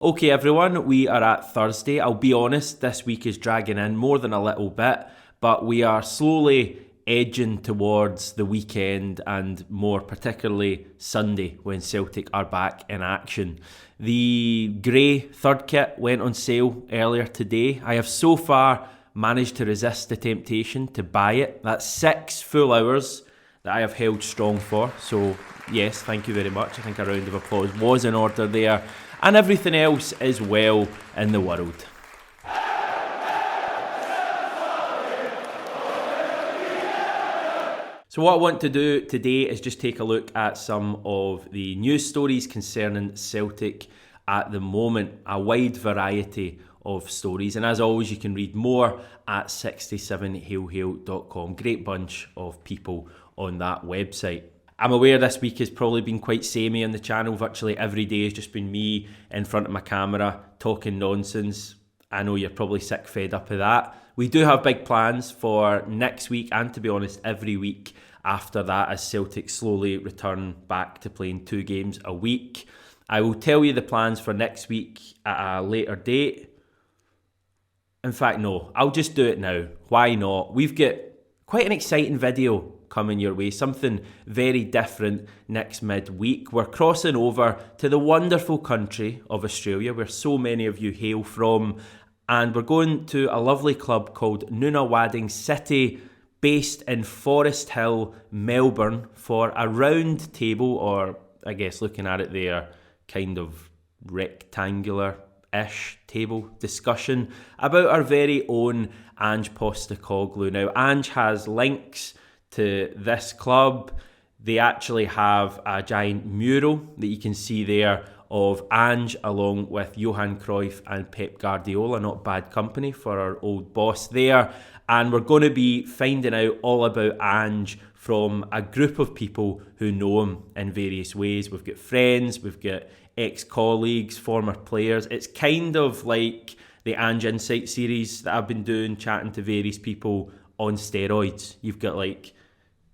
Okay everyone, we are at Thursday. I'll be honest, this week is dragging in more than a little bit, but we are slowly edging towards the weekend and more particularly Sunday when Celtic are back in action. The grey third kit went on sale earlier today. I have so far managed to resist the temptation to buy it. That's 6 full hours that I have held strong for. So yes, thank you very much. I think a round of applause was in order there. And everything else is well in the world. So what I want to do today is just take a look at some of the news stories concerning Celtic at the moment. A wide variety of stories. And as always, you can read more at 67hailhail.com. Great bunch of people on that website. I'm aware this week has probably been quite samey on the channel. Virtually every day has just been me in front of my camera talking nonsense. I know you're probably sick fed up of that. We do have big plans for next week and, to be honest, every week after that as Celtic slowly return back to playing 2 games a week. I will tell you the plans for next week at a later date. In fact, no, I'll just do it now. Why not? We've got quite an exciting video coming your way, something very different next midweek. We're crossing over to the wonderful country of Australia, where so many of you hail from, and we're going to a lovely club called Nunawading City, based in Forest Hill, Melbourne, for a round table, or I guess looking at it there, kind of rectangular-ish table discussion about our very own Ange Postecoglou. Now, Ange has links to this club. They actually have a giant mural that you can see there of Ange along with Johan Cruyff and Pep Guardiola. Not bad company for our old boss there. And we're going to be finding out all about Ange from a group of people who know him in various ways. We've got friends, we've got ex-colleagues, former players. It's kind of like the Ange Insight series that I've been doing, chatting to various people on steroids. You've got like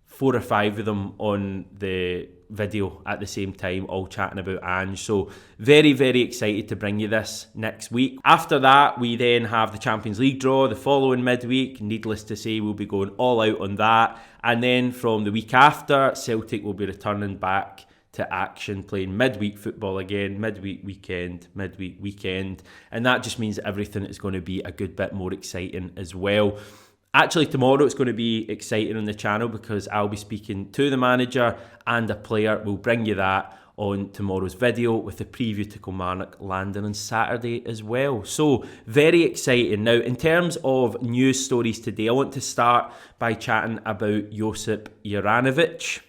4 or 5 of them on the video at the same time, all chatting about Ange. So very, very excited to bring you this next week. After that, we then have the Champions League draw the following midweek. Needless to say, we'll be going all out on that. And then from the week after, Celtic will be returning back to action, playing midweek football again, midweek weekend. And that just means that everything is going to be a good bit more exciting as well. Actually, tomorrow it's going to be exciting on the channel because I'll be speaking to the manager and a player. We'll bring you that on tomorrow's video with the preview to Kilmarnock landing on Saturday as well. So, very exciting. Now, in terms of news stories today, I want to start by chatting about Josip Juranovic.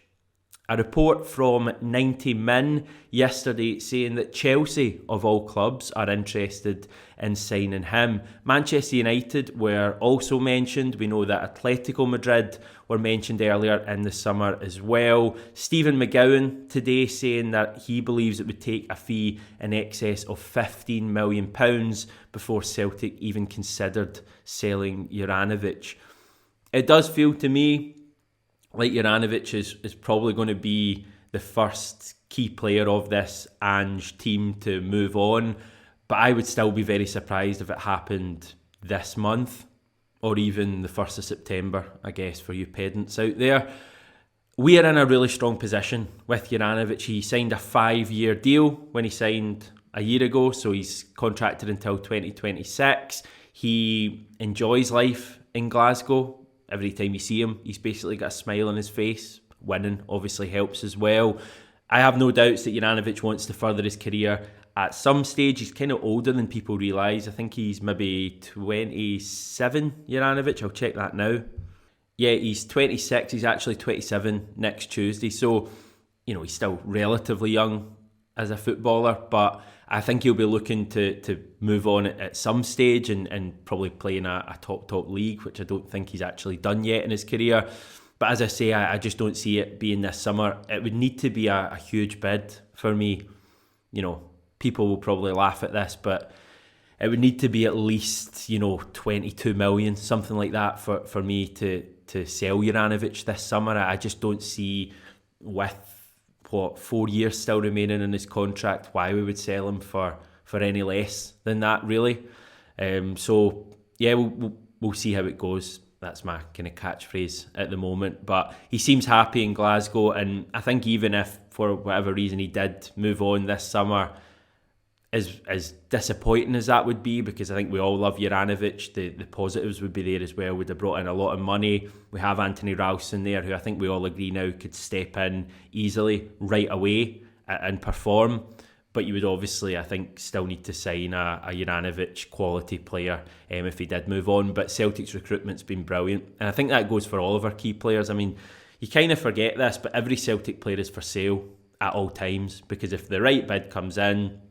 A report from 90 Min yesterday saying that Chelsea, of all clubs, are interested in signing him. Manchester United were also mentioned. We know that Atletico Madrid were mentioned earlier in the summer as well. Stephen McGowan today saying that he believes it would take a fee in excess of £15 million before Celtic even considered selling Juranovic. It does feel to me like Juranovic is probably going to be the first key player of this Ange team to move on, but I would still be very surprised if it happened this month or even the 1st of September, I guess, for you pedants out there. We are in a really strong position with Juranovic. He signed a 5-year deal when he signed a year ago, so he's contracted until 2026. He enjoys life in Glasgow. Every time you see him, he's basically got a smile on his face. Winning obviously helps as well. I have no doubts that Juranovic wants to further his career at some stage. He's kind of older than people realise. I think he's maybe 27, Juranovic. I'll check that now. Yeah, he's 26. He's actually 27 next Tuesday. So, you know, he's still relatively young as a footballer, but I think he'll be looking to move on at some stage and probably play in a top league, which I don't think he's actually done yet in his career. But as I say, I just don't see it being this summer. It would need to be a huge bid for me. You know, people will probably laugh at this, but it would need to be at least, 22 million, something like that for me to sell Juranovic this summer. I just don't see, with 4 years still remaining in his contract, why we would sell him for for any less than that, really. So yeah, we'll see how it goes. That's my kind of catchphrase at the moment. But he seems happy in Glasgow, and I think even if for whatever reason he did move on this summer, as disappointing as that would be, because I think we all love Juranovic, the positives would be there as well. Would have brought in a lot of money. We have Anthony Ralston there, who I think we all agree now could step in easily right away and perform. But you would obviously, I think, still need to sign a Juranovic quality player if he did move on. But Celtic's recruitment's been brilliant. And I think that goes for all of our key players. I mean, you kind of forget this, but every Celtic player is for sale at all times, because if the right bid comes in,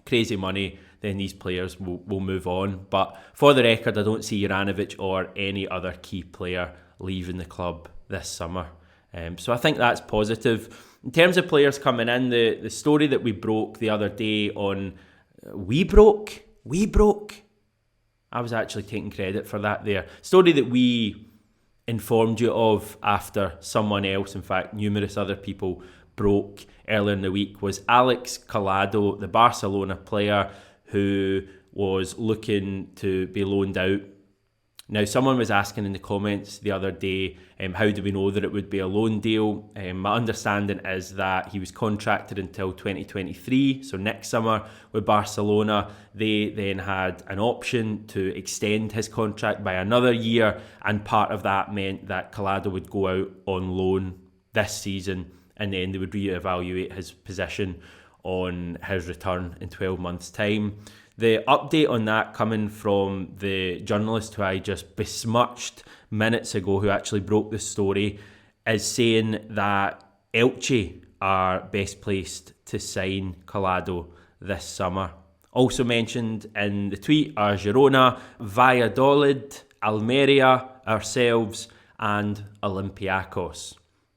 crazy money, then these players will move on. But for the record, I don't see Juranovic or any other key player leaving the club this summer. So I think that's positive. In terms of players coming in, the story that we broke the other day on... We broke? I was actually taking credit for that there. Story that we informed you of after someone else, in fact, numerous other people broke earlier in the week, was Alex Collado, the Barcelona player who was looking to be loaned out. Now, someone was asking in the comments the other day, how do we know that it would be a loan deal? My understanding is that he was contracted until 2023, so next summer with Barcelona. They then had an option to extend his contract by another year, and part of that meant that Collado would go out on loan this season, and then they would reevaluate his position on his return in 12 months' time. The update on that coming from the journalist who I just besmirched minutes ago, who actually broke the story, is saying that Elche are best placed to sign Collado this summer. Also mentioned in the tweet are Girona, Valladolid, Almeria, ourselves, and Olympiacos.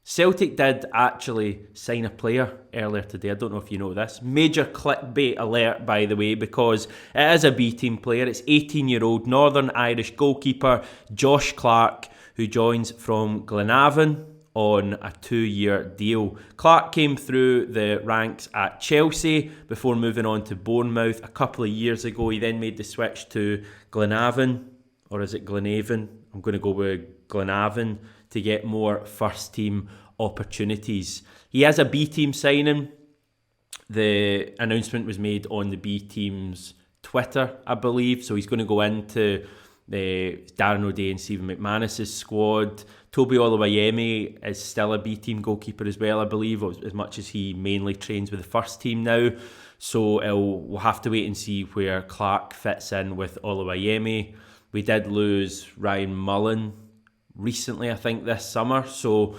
Celtic did actually sign a player earlier today. I don't know if you know this. Major clickbait alert, by the way, because it is a B-team player. It's 18-year-old Northern Irish goalkeeper Josh Clark, who joins from Glenavon on a 2-year deal. Clark came through the ranks at Chelsea before moving on to Bournemouth a couple of years ago. He then made the switch to Glenavon, or is it Glenavon? I'm going to go with Glenavon, to get more first team opportunities. He has a B team signing. The announcement was made on the B team's Twitter, I believe. So he's going to go into the Darren O'Day and Stephen McManus's squad. Toby Oluwayemi is still a B team goalkeeper as well, I believe, as much as he mainly trains with the first team now. So we'll have to wait and see where Clark fits in with Oluwayemi. We did lose Ryan Mullen recently, I think this summer, so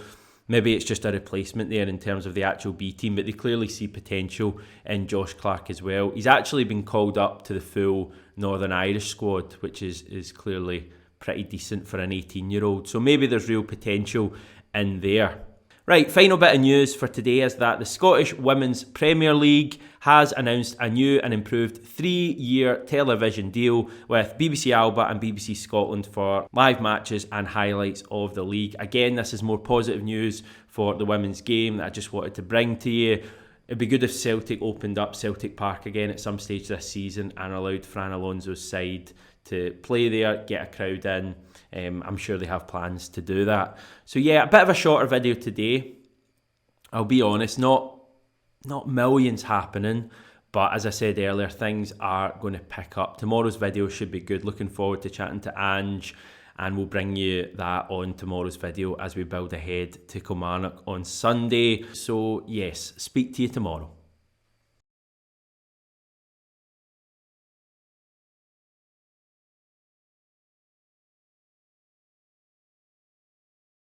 maybe it's just a replacement there in terms of the actual B team, but they clearly see potential in Josh Clark as well. He's actually been called up to the full Northern Irish squad, which is clearly pretty decent for an 18-year-old, so maybe there's real potential in there. Right, final bit of news for today is that the Scottish Women's Premier League has announced a new and improved 3-year television deal with BBC Alba and BBC Scotland for live matches and highlights of the league. Again, this is more positive news for the women's game that I just wanted to bring to you. It'd be good if Celtic opened up Celtic Park again at some stage this season and allowed Fran Alonso's side to play there, get a crowd in. I'm sure they have plans to do that. So yeah, a bit of a shorter video today. I'll be honest, not millions happening, but as I said earlier, things are going to pick up. Tomorrow's video should be good. Looking forward to chatting to Ange, and we'll bring you that on tomorrow's video as we build ahead to Kilmarnock on Sunday. So yes, speak to you tomorrow.